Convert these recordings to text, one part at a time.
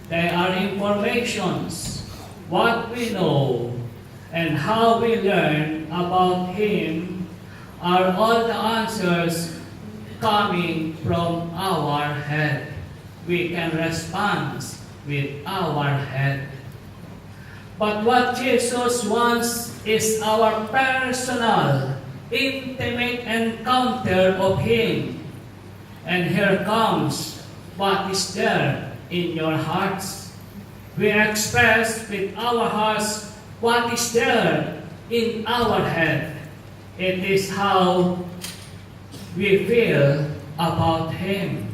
They are informations, what we know, and how we learn about Him are all the answers coming from our head. We can respond with our head. But what Jesus wants is our personal, intimate encounter of Him. And here comes what is there in your hearts. We express with our hearts what is there in our head. It is how we feel about Him.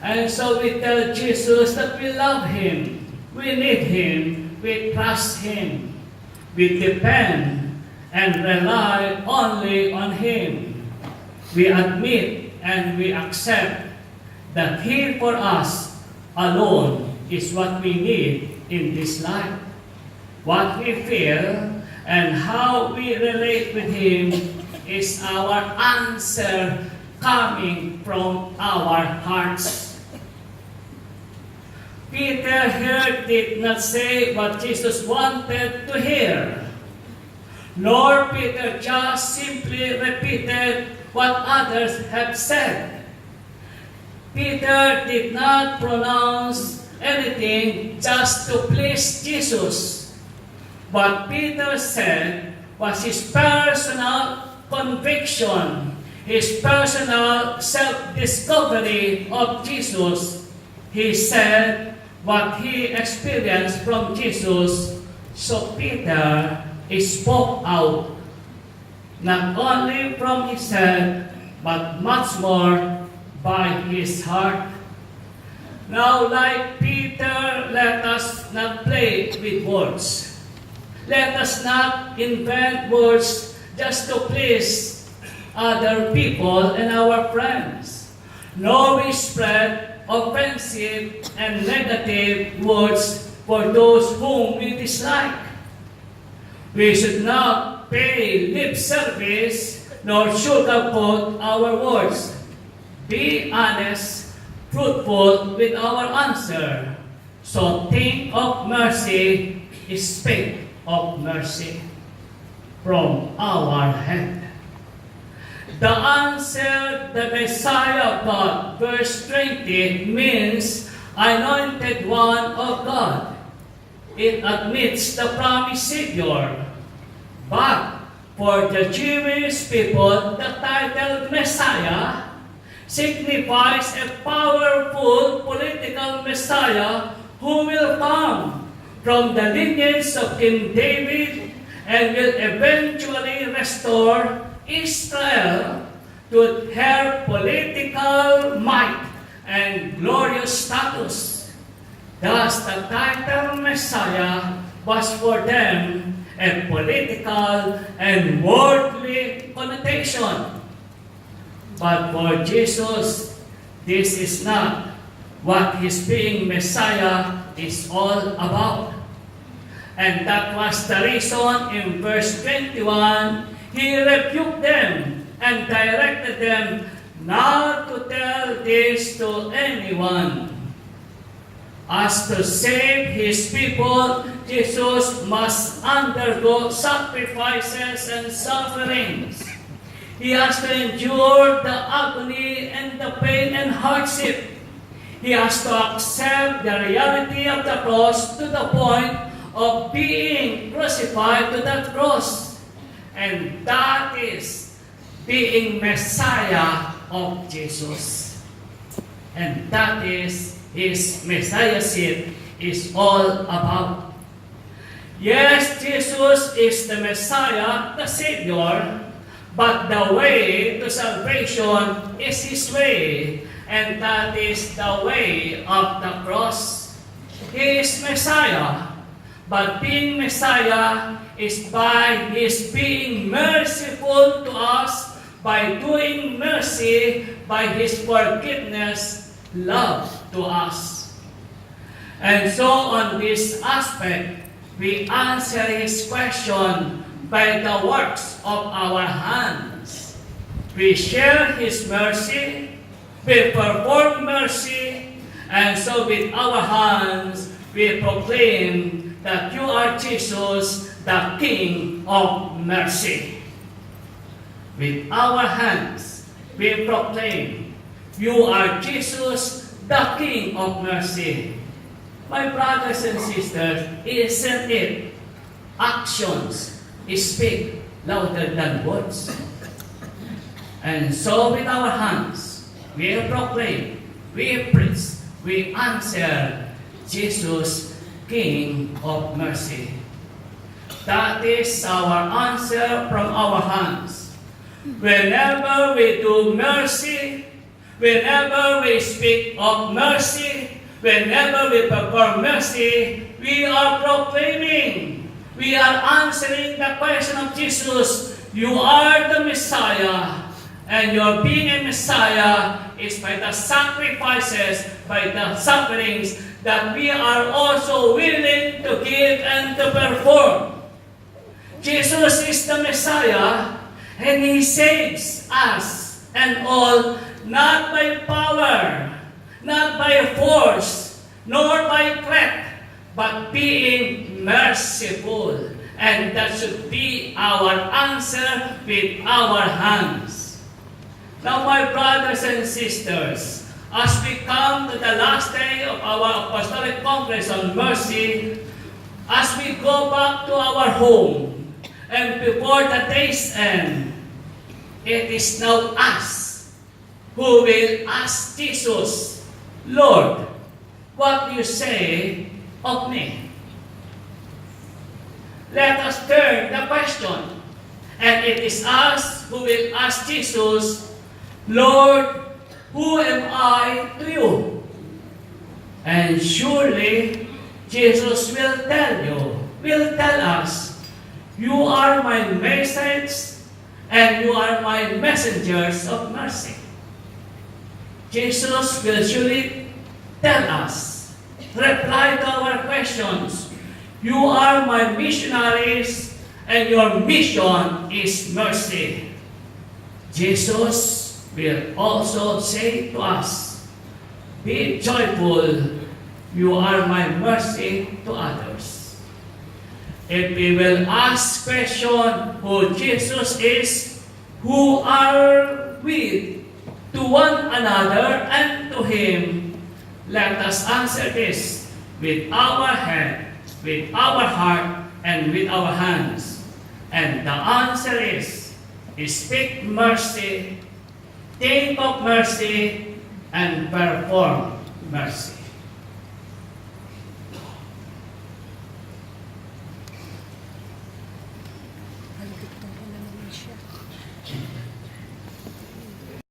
And so we tell Jesus that we love Him, we need Him, we trust Him, we depend and rely only on Him. We admit and we accept that He for us alone is what we need in this life. What we feel and how we relate with Him is our answer coming from our hearts. Peter here did not say what Jesus wanted to hear, nor Peter just simply repeated what others have said. Peter did not pronounce anything just to please Jesus. What Peter said was his personal conviction, his personal self-discovery of Jesus. He said what he experienced from Jesus, so Peter spoke out, not only from his head, but much more by his heart. Now, like Peter, let us not play with words. Let us not invent words just to please other people and our friends, nor we spread offensive and negative words for those whom we dislike. We should not pay lip service nor sugarcoat our words. Be honest, truthful with our answer. So think of mercy, speak of mercy from our head. The answer, the Messiah of God, verse 20, means anointed one of God. It admits the promised Savior. But for the Jewish people, the title Messiah signifies a powerful political Messiah who will come from the lineage of King David and will eventually restore Israel to her political might and glorious status. Thus, the title Messiah was for them a political and worldly connotation. But for Jesus, this is not what His being Messiah is all about. And that was the reason in verse 21, He rebuked them and directed them not to tell this to anyone. As to save His people, Jesus must undergo sacrifices and sufferings. He has to endure the agony and the pain and hardship. He has to accept the reality of the cross to the point of being crucified to that cross. And that is being Messiah of Jesus. And that is His Messiahship is all about. Yes, Jesus is the Messiah, the Savior, but the way to salvation is His way, and that is the way of the cross. He is Messiah, but being Messiah is by His being merciful to us, by doing mercy, by His forgiveness, love to us. And so on this aspect, we answer His question by the works of our hands. We share His mercy, we perform mercy, And so with our hands, we proclaim that you are Jesus, the King of mercy. With our hands, we proclaim, you are Jesus, the King of mercy. My brothers and sisters, isn't it? Actions speak louder than words. And so with our hands, we proclaim, we preach, we answer Jesus, King of mercy. That is our answer from our hands. Whenever we do mercy, whenever we speak of mercy, whenever we perform mercy, we are proclaiming, we are answering the question of Jesus, you are the Messiah, and your being a Messiah is by the sacrifices, by the sufferings that we are also willing to give and to perform. Jesus is the Messiah, and He saves us and all, not by power, not by force, nor by threat, but being merciful. And that should be our answer with our hands. Now, my brothers and sisters, as we come to the last day of our Apostolic Congress on Mercy, as we go back to our home, and before the day's end, it is now us who will ask Jesus, Lord, what do you say of me? Let us turn the question, and it is us who will ask Jesus, Lord, who am I to you? And surely Jesus will tell us, you are my message and you are my messengers of mercy. Jesus will surely tell us, reply to our questions. You are my missionaries and your mission is mercy. Jesus will also say to us, be joyful, you are my mercy to others. If we will ask question who Jesus is, who are we to one another and to Him, let us answer this with our head, with our heart, and with our hands. And the answer is, speak mercy, think of mercy, and perform mercy.